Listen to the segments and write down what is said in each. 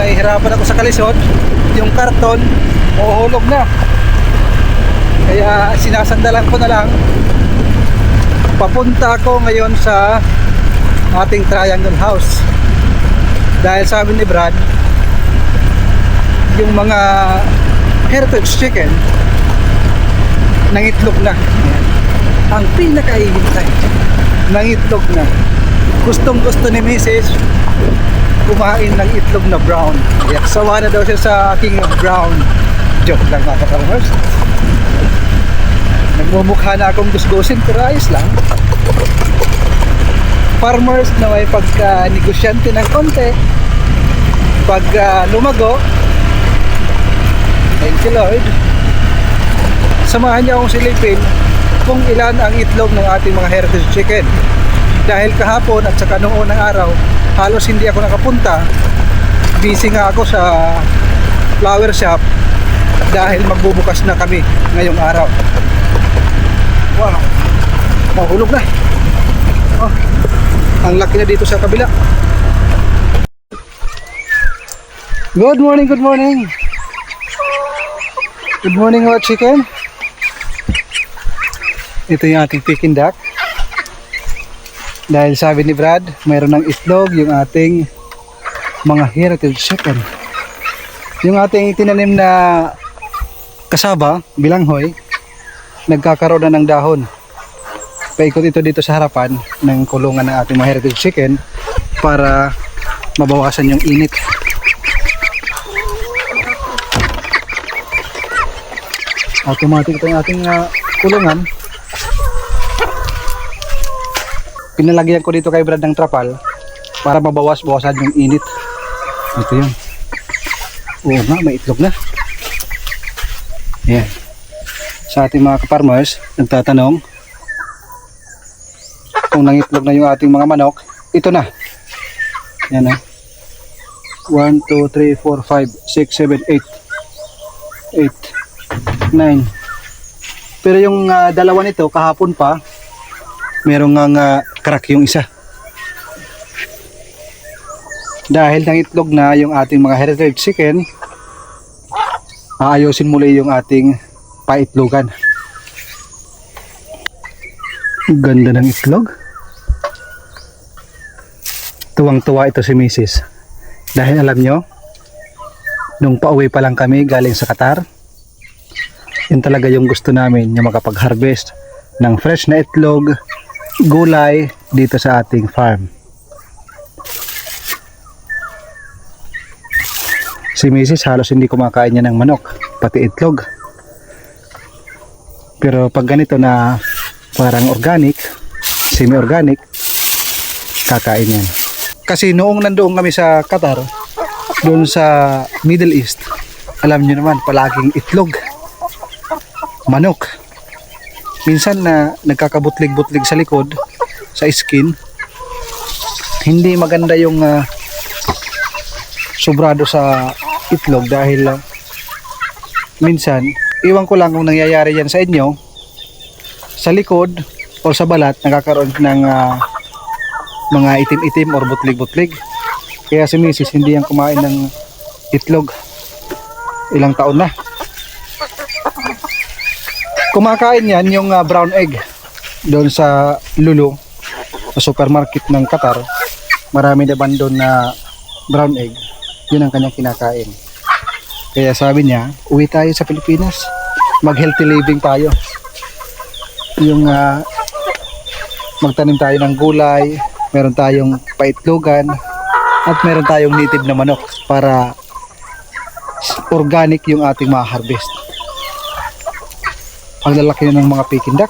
nahihirapan ako sa kalisod, yung karton mahuhulog na. Kaya sinasandalan ko na lang. Papunta ako ngayon sa ating triangle house. Dahil sabi ni Brad, yung mga heritage chicken nangitlog na. Ayan. Ang pinakaihintay, nangitlog na. Gustong gusto ni Mrs. kumain ng itlog na brown. Kaya sawa na daw siya sa aking brown. Joke lang mga ka-farmers. Nagmumukha na akong gusgusin pero ayos lang. Farmers na may pagka-negosyante ng konti, pag lumago, thank you Lord, samahan niya akong silipin kung ilan ang itlog ng ating mga heritage chicken. Dahil kahapon at saka noong unang araw halos hindi ako nakapunta, busy nga ako sa flower shop dahil magbubukas na kami ngayong araw. Wow, mahulog na. Oh, ang laki na dito sa kabila. Good morning, good morning. Good morning mga chicken. Ito yung ating Peking duck. Dahil sabi ni Brad, mayroon ng itlog yung ating mga heritage chicken. Yung ating tinanim na kasaba, bilanghoy, nagkakaroon na ng dahon. Paikot ito dito sa harapan ng kulungan ng ating mga heritage chicken para mabawasan yung init. Automatic ito yung ating kulungan. Pinalagyan ko dito kay Brad ng trapal para mabawas-bawasan yung init. Ito yun. Oo nga, may itlog na. Ayan. Sa ating mga ka-farmers, nagtatanong kung nangitlog na yung ating mga manok. Ito na. Ayan na. 1, 2, 3, 4, 5, 6, 7, 8, 9. Pero yung dalawa nito kahapon pa, merong nga crack yung isa. Dahil nangitlog na yung ating mga heritage chicken, aayusin muli yung ating paitlogan. Ganda ng itlog. Tuwang-tuwa ito si Mrs. Dahil alam nyo, nung pauwi pa lang kami galing sa Qatar, yun talaga yung gusto namin, yung makapag-harvest ng fresh na itlog, gulay dito sa ating farm. Si Mrs. halos hindi kumakain niya ng manok, pati itlog. Pero pag ganito na parang organic, semi-organic, kakain yan. Kasi noong nandoon kami sa Qatar, doon sa Middle East, alam niyo naman, palaging itlog, manok. Minsan na nagkakabutlig-butlig sa likod, sa skin. Hindi maganda yung sobrado sa itlog dahil minsan, iwan ko lang kung nangyayari yan sa inyo, sa likod o sa balat, nagkakaroon ng mga itim-itim or butlig-butlig. Kaya si Mrs. hindi yan kumain ng itlog. Ilang taon na. Kumakain yan yung brown egg doon sa Lulu, sa supermarket ng Qatar. Marami naman doon na brown egg. Yun ang kanyang kinakain. Kaya sabi niya, uwi tayo sa Pilipinas, mag healthy living tayo. Yung magtanim tayo ng gulay, meron tayong paitlogan, at meron tayong native na manok para organic yung ating ma-harvest. Ang lalaki na ng mga Peking duck.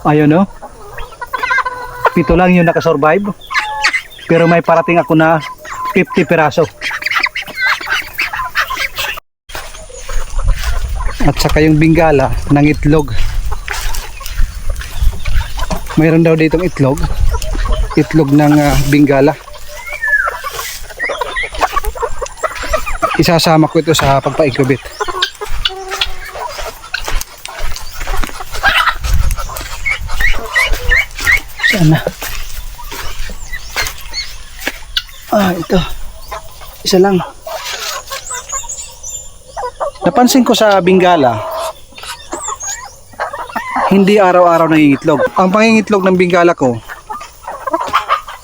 Ayun no, 7 lang yung nakasurvive, pero may parating ako na 50 piraso. At saka yung bingala ng itlog. Mayroon daw ditong itlog ng bingala. Isasama ko ito sa pagpa-incubate. Sana. Ito. Isa lang. Napansin ko sa Bingala, hindi araw-araw nangingitlog. Ang pangingitlog ng Bingala ko,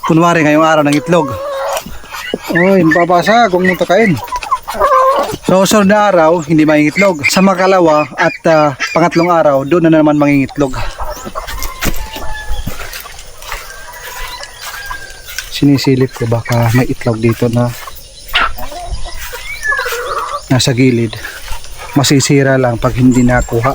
kunwari ngayong araw ng itlog. Babasag, huwag mong takain. So, sunod na araw, hindi mangingitlog. Sa makalawa at pangatlong araw, doon na naman mangingitlog. Sinisilip ko baka may itlog dito na nasa gilid. Masisira lang pag hindi nakuha.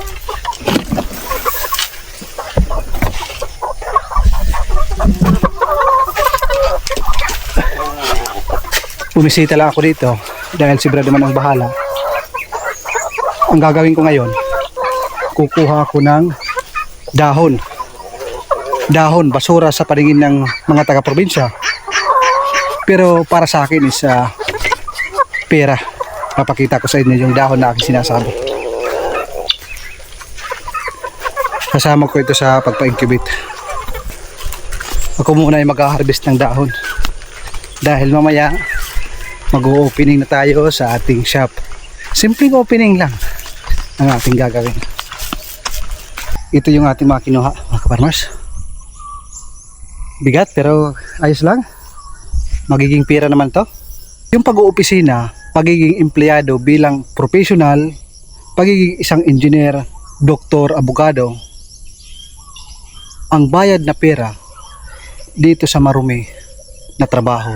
Bumisita lang ako dito dahil si Brad naman ang bahala. Ang gagawin ko ngayon, kukuha ako ng dahon, basura sa paningin ng mga taga-probinsya, pero para sa akin is pera. Papakita ko sa inyo yung dahon na aking sinasabi. Kasama ko ito sa pagpa-incubate. Ako muna ay mag-harvest ng dahon dahil mamaya mag-opening na tayo sa ating shop. Simpleng opening lang ang ating gagawin. Ito yung ating mga kinuha, mga kaparmers. Bigat pero ayos lang. Magiging pera naman to. Yung pag-oopisina, pagiging empleyado bilang professional, pagiging isang engineer, doktor, abogado, ang bayad na pera dito sa marumi na trabaho.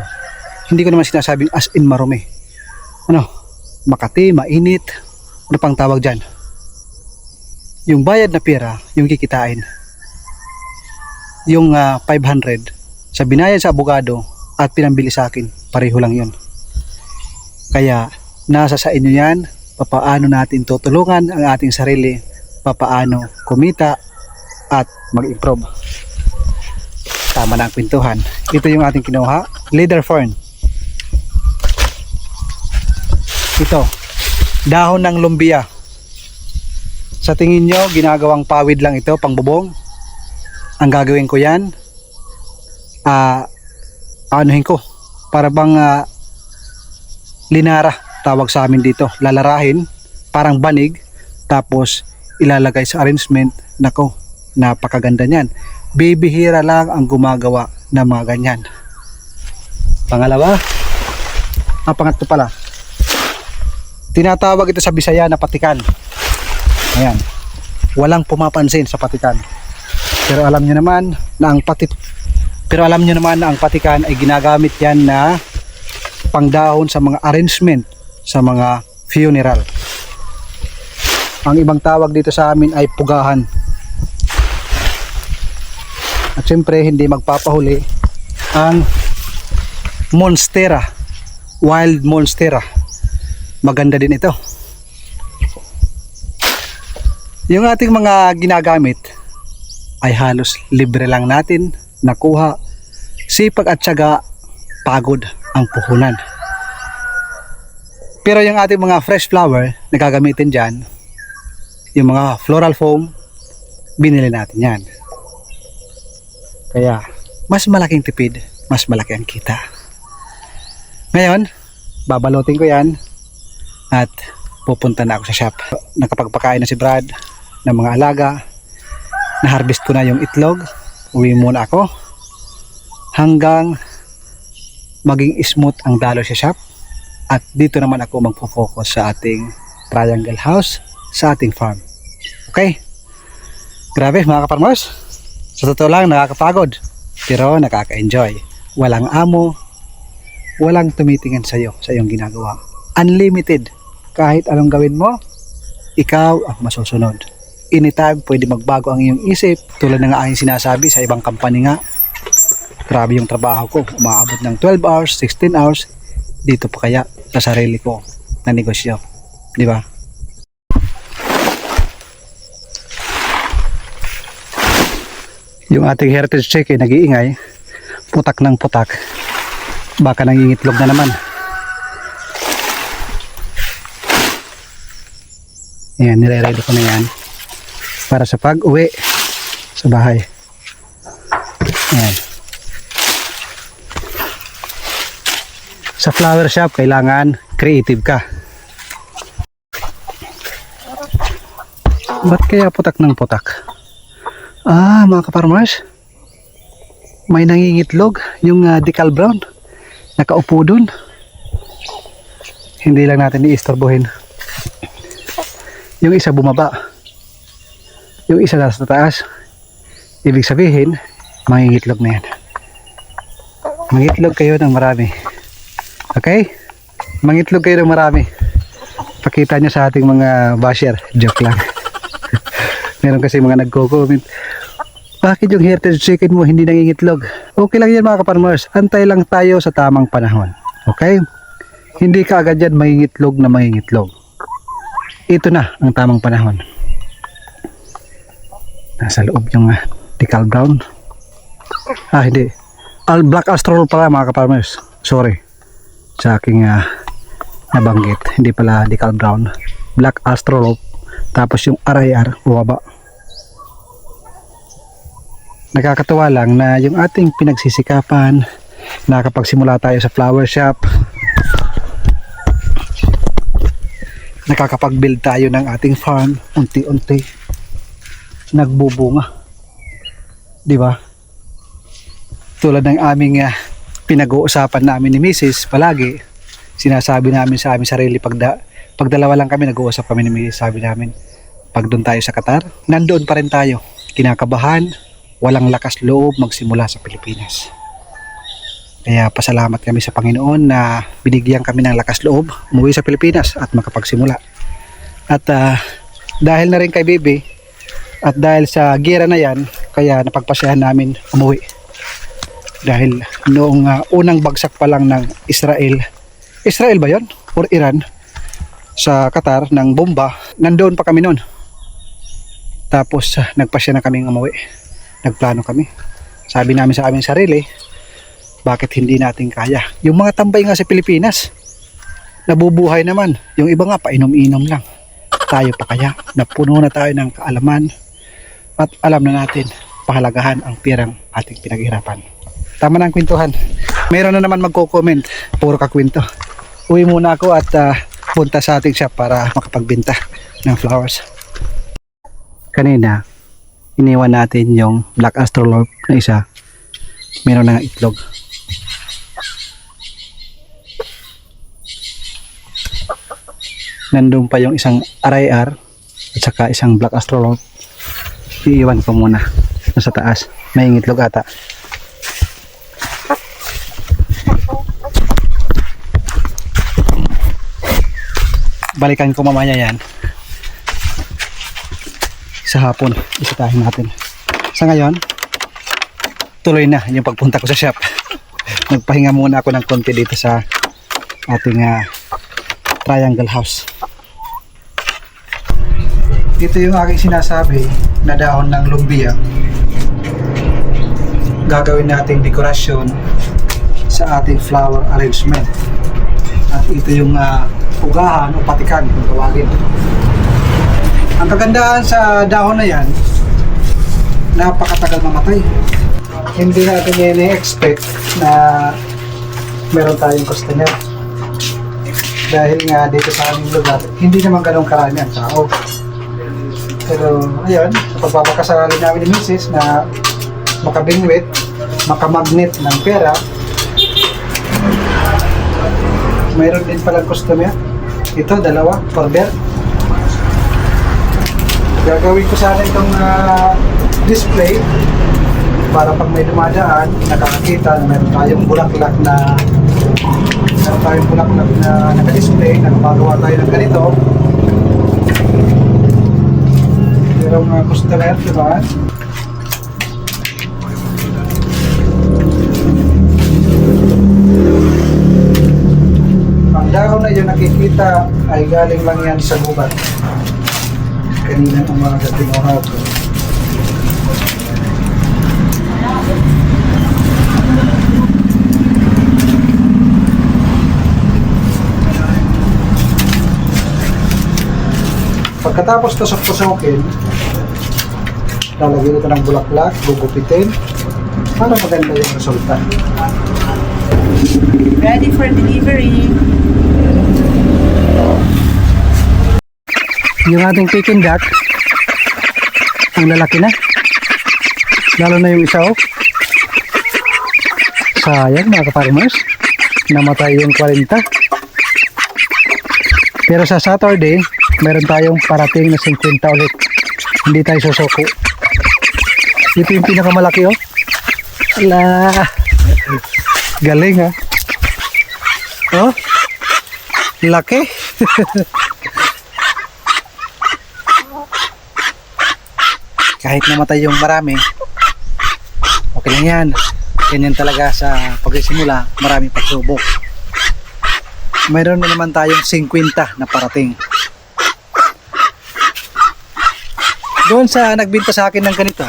Hindi ko naman sinasabing as in marumi. Makati, mainit, ano pang tawag dyan. Yung bayad na pera, yung kikitain. Yung 500 sa binayad sa abogado at pinambili sa akin, pareho lang yun. Kaya nasa sa inyo yan, papaano natin tutulungan ang ating sarili, papaano kumita at mag-improve. Tama na ang pintuhan. Ito yung ating kinuha, leather fern. Ito, dahon ng lumbia. Sa tingin nyo, ginagawang pawid lang ito, pangbubong. Ang gagawin ko yan, anuhin ko, para bang linara, tawag sa amin dito. Lalarahin, parang banig, tapos ilalagay sa arrangement. Nako, napakaganda niyan. Bibihira lang ang gumagawa ng mga ganyan. Pangalawa, pangatlo pala. Tinatawag ito sa Bisaya na patikan. Ayan. Walang pumapansin sa patikan. Pero alam niyo naman na ang patikan ay ginagamit yan na pangdahon sa mga arrangement sa mga funeral. Ang ibang tawag dito sa amin ay pugahan. At syempre hindi magpapahuli ang monstera, wild monstera. Maganda din ito. Yung ating mga ginagamit ay halos libre lang natin nakuha. Sipag at syaga, pagod ang puhunan. Pero yung ating mga fresh flower na gagamitin dyan, yung mga floral foam, binili natin yan. Kaya mas malaking tipid, mas malaki ang kita. Ngayon, babalotin ko yan at pupunta na ako sa shop. Nakapagpakain na si Brad ng mga alaga. Na-harvest ko na yung itlog. Uwi muna ako hanggang maging smooth ang dalo sa shop. At dito naman ako magpo-focus sa ating triangle house, sa ating farm. Okay? Grabe mga kaparmers. Sa totoo lang nakakapagod, pero nakaka-enjoy. Walang amo, walang tumitingin sa'yo, sa iyong ginagawa. Unlimited. Kahit anong gawin mo, ikaw ang masusunod. Anytime pwede magbago ang iyong isip, tulad ng aking sinasabi sa ibang company nga. Grabe yung trabaho ko, umaabot ng 12 hours, 16 hours. Dito pa kaya sa sarili ko na negosyo, di ba? Yung ating heritage chicken nag-iingay, putak ng putak, baka nangingitlog na naman. Ayan, nire-ready ko na yan para sa pag-uwi sa bahay. Ayan. Sa flower shop, kailangan creative ka. Ba't kaya putak ng putak? Mga kaparmers, may nangingitlog yung decal brown. Nakaupo dun. Hindi lang natin iistorbohin. Yung isa bumaba. Yung isa nasa taas. Ibig sabihin, mangingitlog na yan. Mangitlog kayo ng marami. Okay? Mangitlog kayo ng marami. Pakita nyo sa ating mga basher. Joke lang. Meron kasi mga nagko-comment, bakit yung heritage chicken mo hindi nangingitlog? Okay lang yan mga kaparmers. Antay lang tayo sa tamang panahon. Okay? Hindi ka agad yan mangingitlog na mangingitlog. Ito na ang tamang panahon. Nasa loob yung decal brown. Hindi. Black astrolop pala mga kaparmers. Sorry sa aking nabanggit. Hindi pala decal brown. Black astrolop. Tapos yung RIR bumaba. Nakakatuwa lang na yung ating pinagsisikapan, nakakapagsimula tayo sa flower shop, nakakapag-build tayo ng ating farm, unti-unti nagbubunga, di ba? Tulad ng aming pinag-uusapan namin ni Mrs. palagi, sinasabi namin sa aming sarili pag dalawa lang kami, nag-uusap kami ni Mrs. Sabi namin, pag doon tayo sa Qatar, nandoon pa rin tayo, kinakabahan, walang lakas loob magsimula sa Pilipinas. Kaya pasalamat kami sa Panginoon na binigyan kami ng lakas loob umuwi sa Pilipinas at makapagsimula. At dahil na rin kay Bebe at dahil sa gira na yan, kaya napagpasyahan namin umuwi. Dahil noong unang bagsak pa lang ng Israel ba yon? Or Iran? Sa Qatar ng bomba, nandoon pa kami noon. Tapos nagpasya na kaming umuwi. Nagplano kami. Sabi namin sa aming sarili, bakit hindi natin kaya? Yung mga tambay nga sa Pilipinas, nabubuhay naman. Yung iba nga painom-inom lang. Tayo pa kaya? Napuno na tayo ng kaalaman at alam na natin pahalagahan ang pirang ating pinaghirapan. Tama na ang kwentuhan. Meron na naman magko-comment. Puro kakwento. Uwi muna ako at punta sa ating shop para makapagbenta ng flowers. Kanina, iniwan natin yung black astrolop na isa. Meron na itlog. Nandun pa yung isang RIR at saka isang black astrolop. Iiwan ko muna sa taas. May itlog ata. Balikan ko mamaya yan. Sa hapon, isitahin natin. Sa ngayon, tuloy na yung pagpunta ko sa shop. Nagpahinga muna ako ng konti dito sa ating triangle house. Ito yung aking sinasabi na dahon ng lumbia. Gagawin nating dekorasyon sa ating flower arrangement. At ito yung ugahan o patikan kung tawagin. Ang kagandahan sa dahon na yan, napakatagal mamatay. Hindi natin i-expect na meron tayong customer. Dahil nga dito sa aming lugar, hindi naman ganun karami ang tao. Pero ayun, sa pagpapakasali namin ni Mrs. na makabingwit, makamagnet ng pera, mayroon din palang customer. Ito, dalawa, order. Gagawin ko sana itong display para pag may dumadaan, nakakakita na meron tayong bulaklak na naka-display, nakapagawa tayo ng ganito. Merong customer, diba? Ang dahon na yun nakikita ay galing lang yan sa gubat. Kanina ang mga dating oras ko. Pagkatapos tusok-tusokin, lalagyan ito ng bulaklak, gugupitin para maganda yung resulta. ready for delivery. Yung ating Peking duck, ang lalaki na. Lalo na yung isa, oh. Sayang mga ka-farmers, namatay yung 40. Pero sa Saturday, meron tayong parating na 50 ulit. Hindi tayo susuko. Ito yung pinakamalaki, oh. Ala, galing, ha. Oh, laki. Kahit namatay yung marami, okay lang yan. Ganyan talaga sa pagsisimula, maraming pagsubok. Mayroon na naman tayong 50 na parating. Doon sa nagbinta sa akin ng ganito,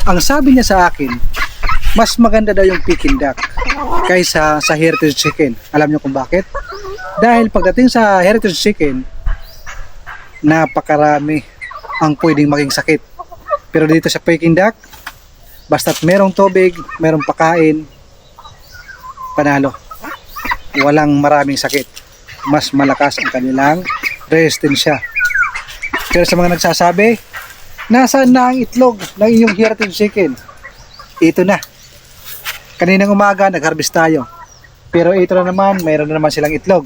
ang sabi niya sa akin, mas maganda daw yung Peking duck kaysa sa heritage chicken. Alam niyo kung bakit? Dahil pagdating sa heritage chicken, napakarami ang pwedeng maging sakit. Pero dito sa Peking duck, basta't merong tubig, merong pakain, panalo. Walang maraming sakit. Mas malakas ang kanilang resistensya. Pero sa mga nagsasabi, nasaan na ang itlog ng inyong heritage chicken? Ito na. Kaninang umaga, nag-harvest tayo. Pero ito na naman, mayroon na naman silang itlog.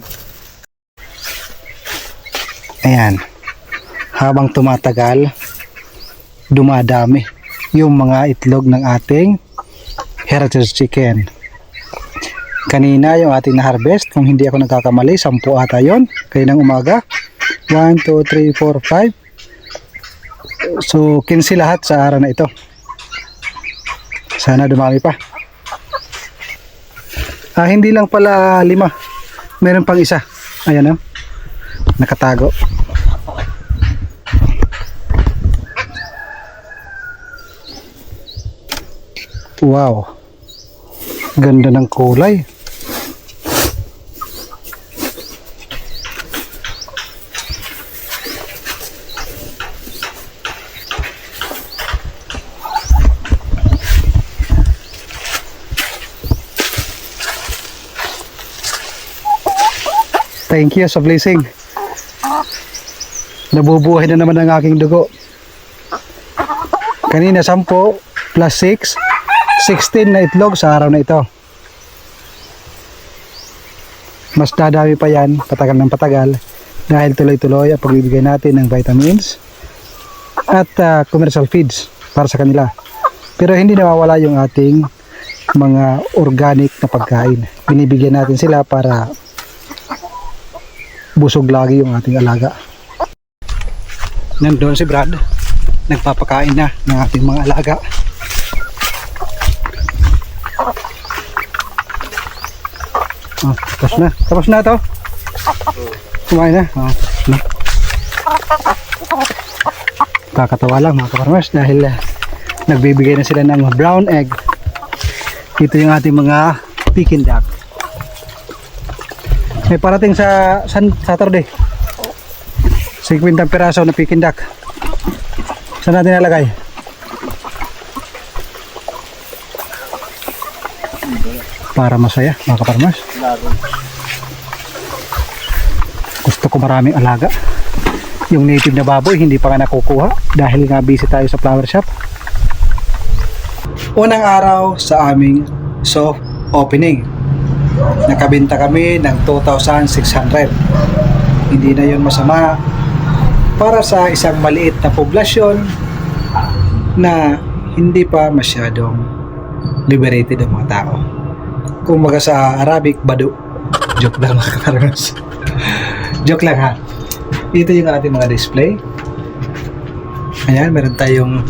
Ayan. Habang tumatagal, dumadami yung mga itlog ng ating heritage chicken. Kanina yung ating na-harvest, kung hindi ako nagkakamali, 10 ata yun. Kaninang umaga. 1, 2, 3, 4, 5. So, 15 lahat sa araw na ito. Sana dumami pa. Hindi lang pala 5. Meron pang isa. Ayan, oh. Nakatago. Wow. Ganda ng kulay. Thank you sa blessing. Nabubuhay na naman ang aking dugo. Kanina 10 plus 6, 16 na itlog sa araw na ito. Mas dadami pa yan, patagal ng patagal, dahil tuloy-tuloy ang pagbibigay natin ng vitamins at commercial feeds para sa kanila. Pero hindi nawawala yung ating mga organic na pagkain. Binibigyan natin sila para busog lagi yung ating alaga. Nandoon si Brad, nagpapakain na ng ating mga alaga. Tapos na. Tapos na to. Kumain na. Na. Kakatawa lang mga kaparmas dahil nagbibigay na sila ng brown egg. Ito yung ating mga Peking duck. May parating sa Saturday. 50 piraso na Peking duck. Saan natin nalagay? Para masaya mga kaparmas. Gusto ko maraming alaga. Yung native na baboy hindi pa nga nakukuha dahil nga busy tayo sa flower shop. Unang araw sa aming soft opening, nakabenta kami ng 2,600. Hindi na yun masama para sa isang maliit na poblasyon na hindi pa masyadong liberated ang mga tao. Kung maga sa Arabic, badu. Joke lang mga kakarmas. Joke lang ha. Ito yung ating mga display. Ayan, meron tayong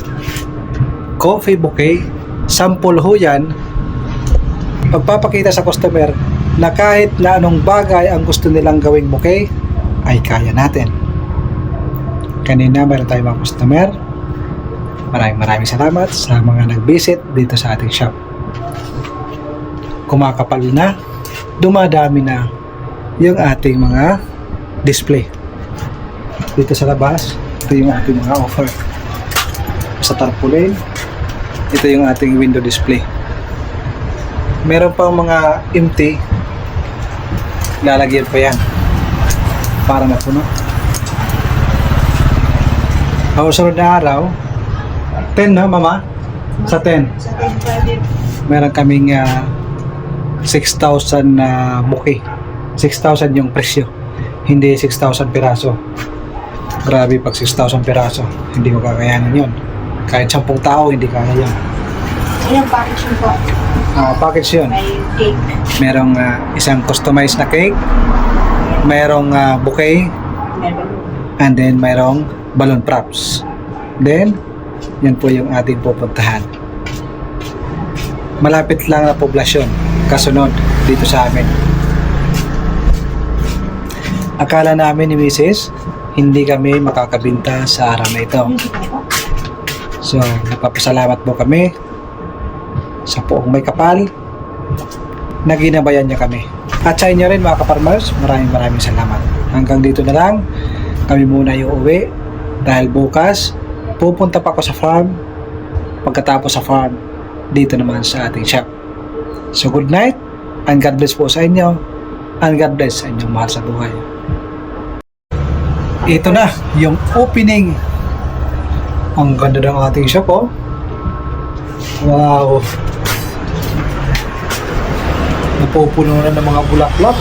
coffee bouquet. Sample ho yan. Pagpapakita sa customer na kahit na anong bagay ang gusto nilang gawing bouquet, ay kaya natin. Kanina meron tayong mga customer. Maraming salamat sa mga nag-visit dito sa ating shop. Kumakapal na, dumadami na yung ating mga display. Dito sa labas, ito yung ating mga offer. Sa tarpaulin, ito yung ating window display. Meron pang mga empty lalagyan pa yan para mapuno. Sa sunod na araw, 10 no, mama? Sa 10. Meron kaming 6,000 na bouquet. 6,000 yung presyo. Hindi 6,000 piraso. Grabe pag 6,000 piraso. Hindi ko kakayanin yun. Kahit 10 tao, hindi kaya yun. Ilang package yun po? Package yun. May cake. Merong isang customized na cake. Merong bouquet. Meron. And then mayroong balloon props. Then, yan po yung ating pupuntahan. Malapit lang na poblasyon, kasunod dito sa amin. Akala namin ni Mrs. hindi kami makakabinta sa araw na ito. So, nagpapasalamat po kami sa poong may kapal na ginabayan niya kami. At sa inyo rin mga kaparmers, maraming salamat. Hanggang dito na lang, kami muna yung uwi dahil bukas pupunta pa ako sa farm. Pagkatapos sa farm, dito naman sa ating shop. So good night and God bless po sa inyo and God bless sa inyong mahal sa buhay. Ito na yung opening. Ang ganda ng ating shop, oh. Wow. Napupuno na ng mga bulaklak.